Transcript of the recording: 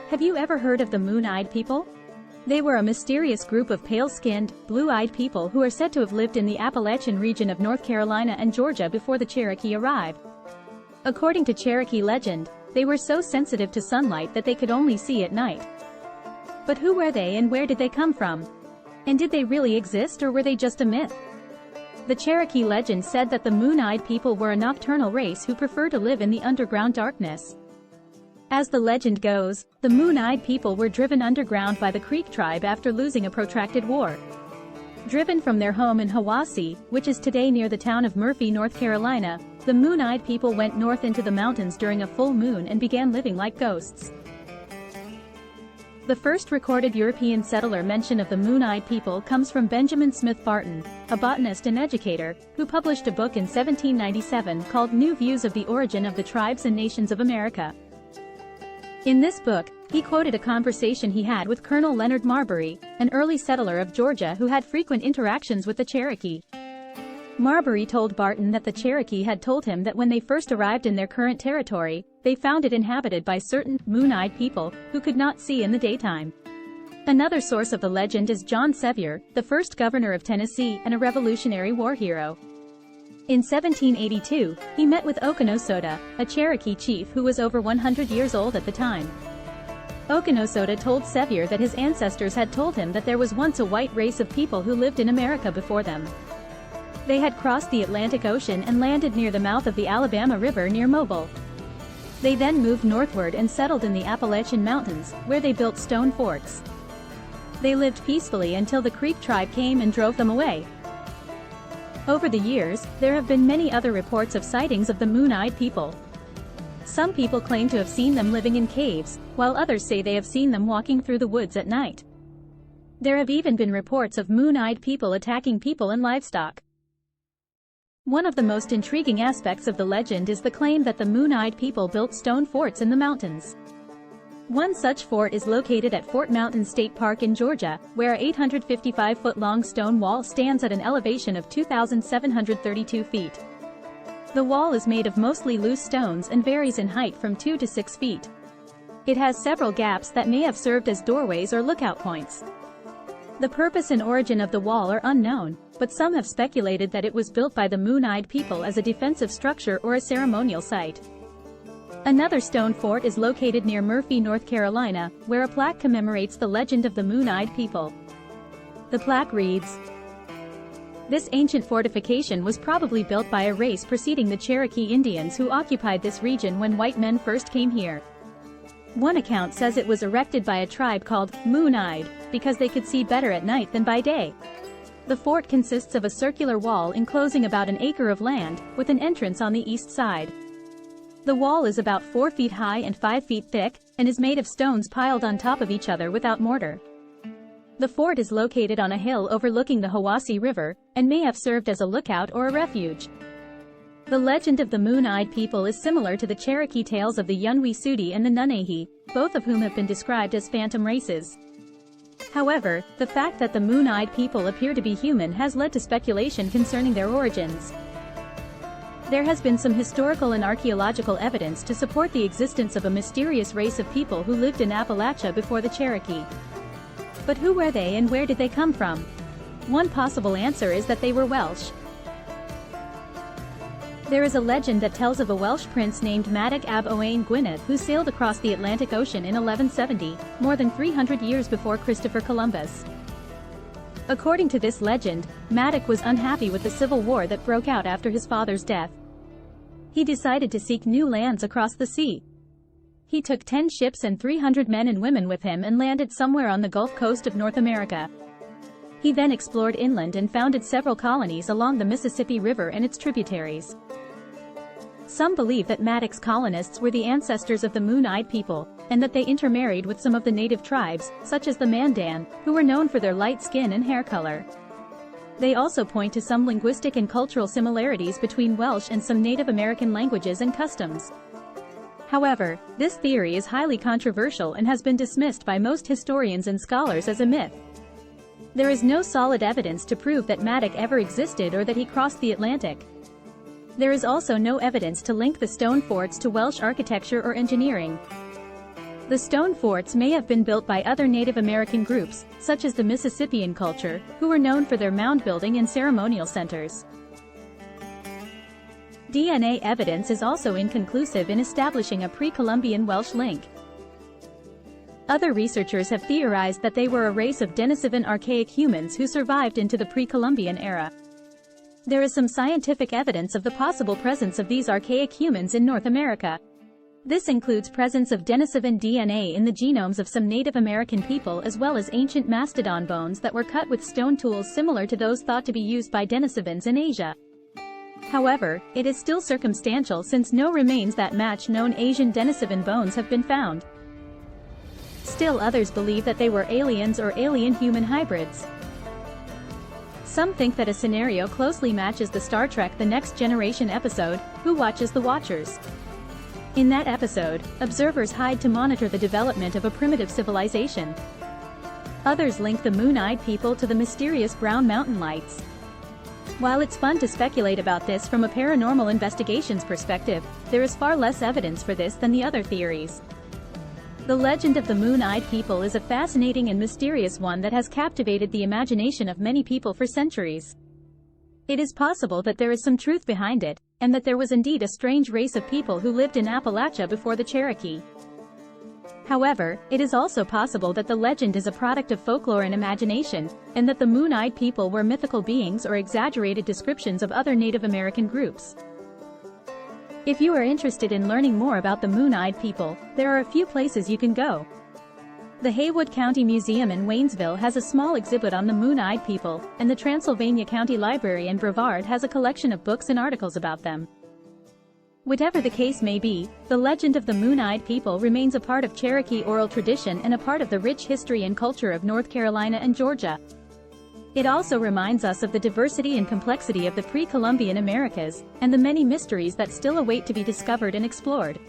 Have you ever heard of the Moon-Eyed People? They were a mysterious group of pale-skinned, blue-eyed people who are said to have lived in the Appalachian region of North Carolina and Georgia before the Cherokee arrived. According to Cherokee legend, they were so sensitive to sunlight that they could only see at night. But who were they and where did they come from? And did they really exist or were they just a myth? The Cherokee legend said that the Moon-Eyed People were a nocturnal race who prefer to live in the underground darkness. As the legend goes, the Moon-Eyed People were driven underground by the Creek tribe after losing a protracted war. Driven from their home in Hiwassee, which is today near the town of Murphy, North Carolina, the Moon-Eyed People went north into the mountains during a full moon and began living like ghosts. The first recorded European settler mention of the Moon-Eyed People comes from Benjamin Smith Barton, a botanist and educator, who published a book in 1797 called New Views of the Origin of the Tribes and Nations of America. In this book, he quoted a conversation he had with Colonel Leonard Marbury, an early settler of Georgia who had frequent interactions with the Cherokee. Marbury told Barton that the Cherokee had told him that when they first arrived in their current territory, they found it inhabited by certain moon-eyed people who could not see in the daytime. Another source of the legend is John Sevier, the first governor of Tennessee and a Revolutionary War hero. In 1782, he met with Okonosoda, a Cherokee chief who was over 100 years old at the time. Okonosoda told Sevier that his ancestors had told him that there was once a white race of people who lived in America before them. They had crossed the Atlantic Ocean and landed near the mouth of the Alabama River near Mobile. They then moved northward and settled in the Appalachian Mountains, where they built stone forts. They lived peacefully until the Creek tribe came and drove them away. Over the years, there have been many other reports of sightings of the Moon-Eyed People. Some people claim to have seen them living in caves, while others say they have seen them walking through the woods at night. There have even been reports of Moon-Eyed People attacking people and livestock. One of the most intriguing aspects of the legend is the claim that the Moon-Eyed People built stone forts in the mountains. One such fort is located at Fort Mountain State Park in Georgia, where a 855-foot-long stone wall stands at an elevation of 2,732 feet. The wall is made of mostly loose stones and varies in height from 2 to 6 feet. It has several gaps that may have served as doorways or lookout points. The purpose and origin of the wall are unknown, but some have speculated that it was built by the Moon-Eyed People as a defensive structure or a ceremonial site. Another stone fort is located near Murphy, North Carolina, where a plaque commemorates the legend of the Moon-Eyed People. The plaque reads, "This ancient fortification was probably built by a race preceding the Cherokee Indians who occupied this region when white men first came here. One account says it was erected by a tribe called Moon-Eyed, because they could see better at night than by day. The fort consists of a circular wall enclosing about an acre of land, with an entrance on the east side. The wall is about 4 feet high and 5 feet thick, and is made of stones piled on top of each other without mortar. The fort is located on a hill overlooking the Hiwassee River, and may have served as a lookout or a refuge." The legend of the Moon-Eyed People is similar to the Cherokee tales of the Yunwi-Sudi and the Nunahi, both of whom have been described as phantom races. However, the fact that the Moon-Eyed People appear to be human has led to speculation concerning their origins. There has been some historical and archaeological evidence to support the existence of a mysterious race of people who lived in Appalachia before the Cherokee. But who were they and where did they come from? One possible answer is that they were Welsh. There is a legend that tells of a Welsh prince named Madog ab Owain Gwynedd who sailed across the Atlantic Ocean in 1170, more than 300 years before Christopher Columbus. According to this legend, Madog was unhappy with the civil war that broke out after his father's death. He decided to seek new lands across the sea. He took 10 ships and 300 men and women with him and landed somewhere on the Gulf Coast of North America. He then explored inland and founded several colonies along the Mississippi River and its tributaries. Some believe that Madog's colonists were the ancestors of the Moon-Eyed People, and that they intermarried with some of the native tribes, such as the Mandan, who were known for their light skin and hair color. They also point to some linguistic and cultural similarities between Welsh and some Native American languages and customs. However, this theory is highly controversial and has been dismissed by most historians and scholars as a myth. There is no solid evidence to prove that Madog ever existed or that he crossed the Atlantic. There is also no evidence to link the stone forts to Welsh architecture or engineering. The stone forts may have been built by other Native American groups, such as the Mississippian culture, who were known for their mound building and ceremonial centers. DNA evidence is also inconclusive in establishing a pre-Columbian Welsh link. Other researchers have theorized that they were a race of Denisovan archaic humans who survived into the pre-Columbian era. There is some scientific evidence of the possible presence of these archaic humans in North America. This includes presence of Denisovan DNA in the genomes of some Native American people, as well as ancient mastodon bones that were cut with stone tools similar to those thought to be used by Denisovans in Asia. However, it is still circumstantial since no remains that match known Asian Denisovan bones have been found. Still others believe that they were aliens or alien-human hybrids. Some think that a scenario closely matches the Star Trek The Next Generation episode, Who Watches the Watchers? In that episode, observers hide to monitor the development of a primitive civilization. Others link the moon-eyed people to the mysterious brown mountain lights. While it's fun to speculate about this from a paranormal investigations perspective, there is far less evidence for this than the other theories. The legend of the moon-eyed people is a fascinating and mysterious one that has captivated the imagination of many people for centuries. It is possible that there is some truth behind it, and that there was indeed a strange race of people who lived in Appalachia before the Cherokee. However, it is also possible that the legend is a product of folklore and imagination, and that the moon-eyed people were mythical beings or exaggerated descriptions of other Native American groups. If you are interested in learning more about the moon-eyed people, there are a few places you can go. The Haywood County Museum in Waynesville has a small exhibit on the moon-eyed people, and the Transylvania County Library in Brevard has a collection of books and articles about them. Whatever the case may be, the legend of the moon-eyed people remains a part of Cherokee oral tradition and a part of the rich history and culture of North Carolina and Georgia. It also reminds us of the diversity and complexity of the pre-Columbian Americas, and the many mysteries that still await to be discovered and explored.